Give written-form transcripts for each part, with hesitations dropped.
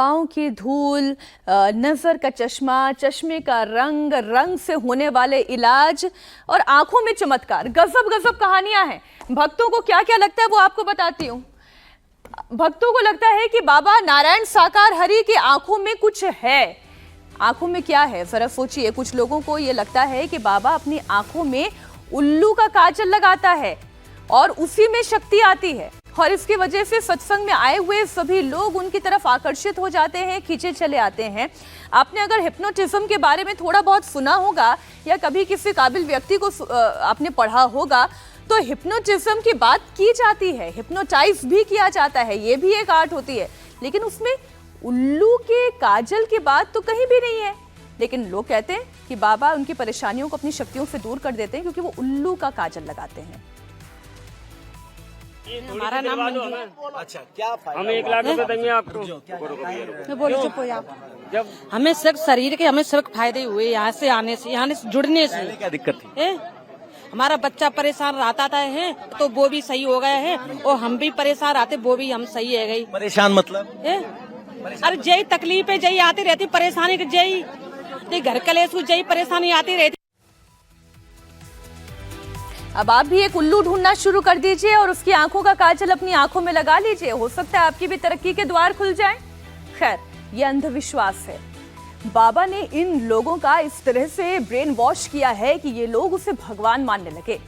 पाँव की धूल, नजर का चश्मा, चश्मे का रंग, रंग से होने वाले इलाज और आंखों में चमत्कार। गजब गजब कहानियां हैं। भक्तों को क्या क्या लगता है वो आपको बताती हूँ। भक्तों को लगता है कि बाबा नारायण साकार हरि की आंखों में कुछ है। आंखों में क्या है जरा सोचिए। कुछ लोगों को यह लगता है कि बाबा अपनी आंखों में उल्लू का काजल लगाता है और उसी में शक्ति आती है और इसकी वजह से सत्संग में आए हुए सभी लोग उनकी तरफ आकर्षित हो जाते हैं, खींचे चले आते हैं। आपने अगर हिप्नोटिज्म के बारे में थोड़ा बहुत सुना होगा या कभी किसी काबिल व्यक्ति को आपने पढ़ा होगा तो हिप्नोटिज्म की बात की जाती है, हिप्नोटाइज भी किया जाता है, ये भी एक आर्ट होती है। लेकिन उसमें उल्लू के काजल की बात तो कहीं भी नहीं है। लेकिन लोग कहते हैं कि बाबा उनकी परेशानियों को अपनी शक्तियों से दूर कर देते हैं क्योंकि वो उल्लू का काजल लगाते हैं। हमारा नाम अच्छा, क्या फायदा? हम 1 लाख रुपए देंगे आपको। बोलो चुप हो आप। जब हमें सिर्फ शरीर के हमें सिर्फ फायदे हुए यहाँ से आने से, यहाँ से जुड़ने से। क्या दिक्कत थी? हमारा बच्चा परेशान रहता था है तो वो भी सही हो गया है और हम भी परेशान रहते वो भी हम सही है गई। परेशान मतलब? अरे जय तकलीफें जय आती रहती, परेशानी के जय घर कलेश जय परेशानी आती रहती। अब आप भी एक उल्लू ढूंढना शुरू कर दीजिए और उसकी आंखों का काजल अपनी आंखों में लगा लीजिए। हो सकता है आपकी भी तरक्की के द्वार खुल जाएं। खैर, ये अंधविश्वास है। बाबा ने इन लोगों का इस तरह से ब्रेन वॉश किया है कि ये लोग उसे भगवान मानने लगे।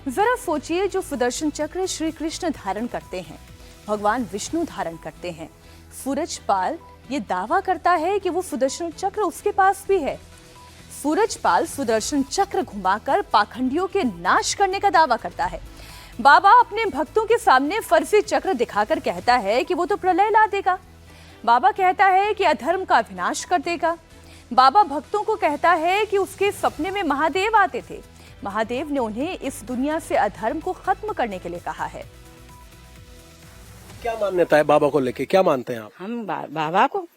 जरा सोचिए, जो सुदर्शन चक्र श्री कृष्ण धारण करते हैं, भगवान विष्णु धारण करते हैं, सूरजपाल ये दावा करता है कि वो सुदर्शन चक्र उसके पास भी है। सूरजपाल सुदर्शन चक्र घुमाकर पाखंडियों के नाश करने का दावा करता है। बाबा अपने भक्तों के सामने फर्जी चक्र दिखाकर कहता है कि वो तो प्रलय ला देगा। बाबा कहता है कि अधर्म का विनाश कर देगा। बाबा भक्तों को कहता है कि उसके सपने में महादेव आते थे। महादेव ने उन्हें इस दुनिया से अधर्म को खत्म करने के लिए कहा है। क्या मान्यता है बाबा को लेके, क्या मानते हैं आप? हम बाबा को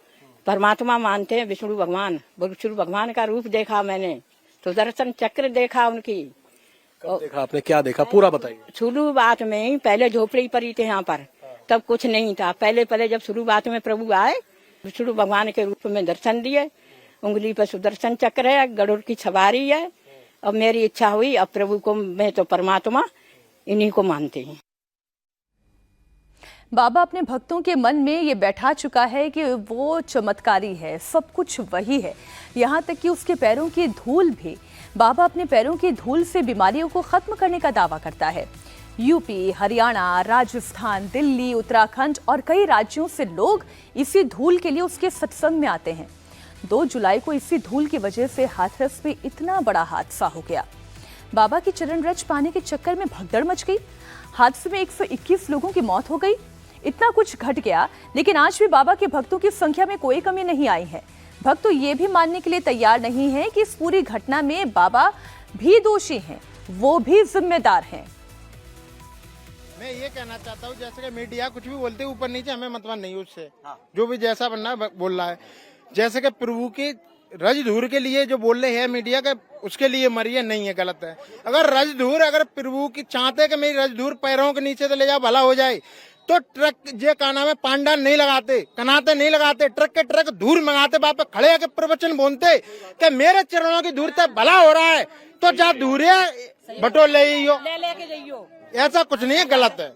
परमात्मा मानते हैं, विष्णु भगवान। विष्णु भगवान का रूप देखा मैंने, सुदर्शन चक्र देखा उनकी। कब देखा आपने, क्या देखा, पूरा बताइए। शुरुआत में पहले झोपड़ी पड़ी थी यहाँ पर, तब कुछ नहीं था। पहले जब शुरुआत में प्रभु आए, विष्णु भगवान के रूप में दर्शन दिए। उंगली पर सुदर्शन चक्र है, गरुड़ की सवारी है। अब मेरी इच्छा हुई, अब प्रभु को मैं तो परमात्मा इन्हीं को मानती हूँ। बाबा अपने भक्तों के मन में ये बैठा चुका है कि वो चमत्कारी है, सब कुछ वही है। यहाँ तक कि उसके पैरों की धूल भी, बाबा अपने पैरों की धूल से बीमारियों को खत्म करने का दावा करता है। यूपी, हरियाणा, राजस्थान, दिल्ली, उत्तराखंड और कई राज्यों से लोग इसी धूल के लिए उसके सत्संग में आते हैं। 2 जुलाई को इसी धूल की वजह से हाथरस में इतना बड़ा हादसा हो गया। बाबा की चरण रज पाने के चक्कर में भगदड़ मच गई। हादसे में 121 लोगों की मौत हो गई। इतना कुछ घट गया, लेकिन आज भी बाबा के भक्तों की संख्या में कोई कमी नहीं आई है। भक्त तो ये भी मानने के लिए तैयार नहीं है कि इस पूरी घटना में बाबा भी दोषी हैं, वो भी जिम्मेदार हैं। मैं ये कहना चाहता हूँ, जैसे कि मीडिया कुछ भी बोलते हैं ऊपर नीचे, हमें मतलब नहीं उससे। जो भी जैसा बनना है बोल रहा है। जैसे कि प्रभु की रज धूर के लिए जो बोल रहे हैं मीडिया के, उसके लिए मरिए नहीं है, गलत है। अगर रज धूर, अगर प्रभु की चाहते कि मेरी रज धूर पैरों के नीचे तो ले जाओ, भला हो जाए, तो ट्रक जे का नाम है पांडान नहीं लगाते, कनाते नहीं लगाते, ट्रक के ट्रक धूर मंगाते, बाप खड़े आके प्रवचन बोलते कि मेरे चरणों की धूर तक भला हो रहा है, तो जा धूर बटो ले जाइयो। ऐसा कुछ नहीं है, गलत है।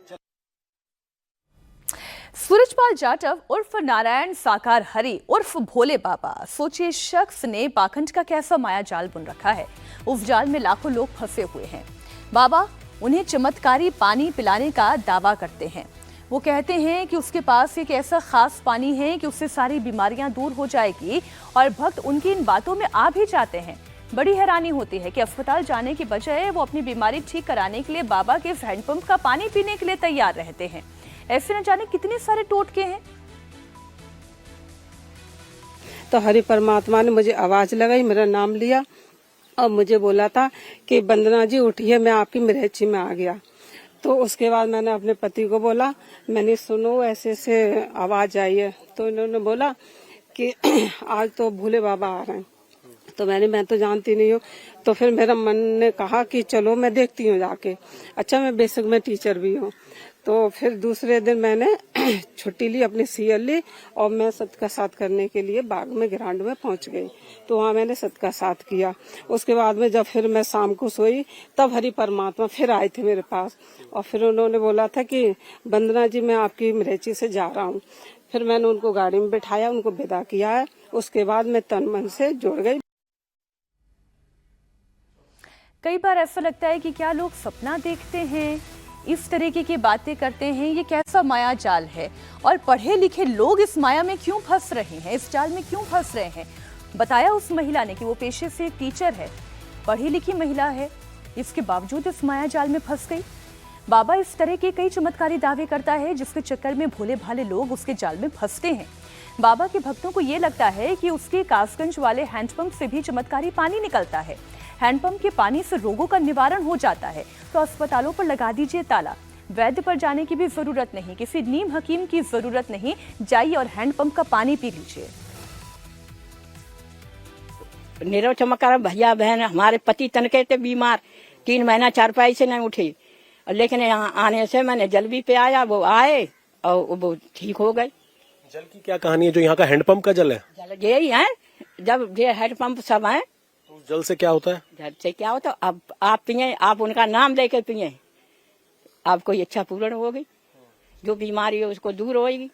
सूरजपाल जाटव उर्फ नारायण साकार हरि उर्फ भोले बाबा, सोचिए शख्स ने पाखंड का कैसा माया जाल बुन रखा है। उस जाल में लाखों लोग फंसे हुए हैं। बाबा उन्हें चमत्कारी पानी पिलाने का दावा करते हैं। वो कहते हैं कि उसके पास एक ऐसा खास पानी है कि उससे सारी बीमारियां दूर हो जाएगी और भक्त उनकी इन बातों में आ भी जाते हैं। बड़ी हैरानी होती है कि अस्पताल जाने की बजाय वो अपनी बीमारी ठीक कराने के लिए बाबा के इस हैंडपंप का पानी पीने के लिए तैयार रहते हैं। ऐसे न जाने कितने सारे टोटके हैं। तो हरि परमात्मा ने मुझे आवाज लगाई, मेरा नाम लिया और मुझे बोला था कि वंदना जी उठिए, मैं आपकी मिर्ची में आ गया। तो उसके बाद मैंने अपने पति को बोला, मैंने सुनो ऐसे ऐसे आवाज आई है। तो इन्होंने बोला कि आज तो भोले बाबा आ रहे हैं। तो मैं तो जानती नहीं हूँ। तो फिर मेरा मन ने कहा कि चलो मैं देखती हूँ जाके। अच्छा, मैं बेसिक में टीचर भी हूँ। तो फिर दूसरे दिन मैंने छुट्टी ली, अपनी सीएल ली और मैं सदका साथ करने के लिए बाग में ग्राउंड में पहुंच गई। तो वहाँ मैंने सदका साथ किया। उसके बाद में जब फिर मैं शाम को सोई तब हरि परमात्मा फिर आए थे मेरे पास और फिर उन्होंने बोला था कि वंदना जी मैं आपकी मिरेची से जा रहा हूँ। फिर मैंने उनको गाड़ी में बिठाया, उनको विदा किया है। उसके बाद मैं तन मन से जुड़ गई। कई बार ऐसा लगता है कि क्या लोग सपना देखते हैं, इस तरीके की बातें करते हैं, ये कैसा माया जाल है और पढ़े लिखे लोग इस माया में क्यों फंस रहे हैं, इस जाल में क्यों फंस रहे हैं। बताया उस महिला ने कि वो पेशे से एक टीचर है, पढ़ी लिखी महिला है, इसके बावजूद इस माया जाल में फंस गई। बाबा इस तरह के कई चमत्कारी दावे करता है जिसके चक्कर में भोले भाले लोग उसके जाल में फंसते हैं। बाबा के भक्तों को ये लगता है कि उसके कासगंज वाले हैंडपंप से भी चमत्कारी पानी निकलता है, हैंडपंप के पानी से रोगों का निवारण हो जाता है। तो अस्पतालों पर लगा दीजिए ताला, वैद्य पर जाने की भी जरूरत नहीं, किसी नीम हकीम की जरूरत नहीं, जाइए और हैंडपंप का पानी पी लीजिए। नीरव चमत्कार भैया बहन, हमारे पति तनके थे बीमार, 3 महीना चारपाई से नहीं उठे, लेकिन यहाँ आने से मैंने जल भी पे आया, वो आए और वो ठीक हो गए। जल की क्या कहानी है जो यहाँ का हैंडपंप का जल है? जल यही है, जब ये हैंडपंप सब है तो उस जल से क्या होता है? जल से क्या होता, अब आप पिए, आप उनका नाम लेकर पिए, आपको इच्छा पूर्ण होगी, जो बीमारी है उसको दूर होगी।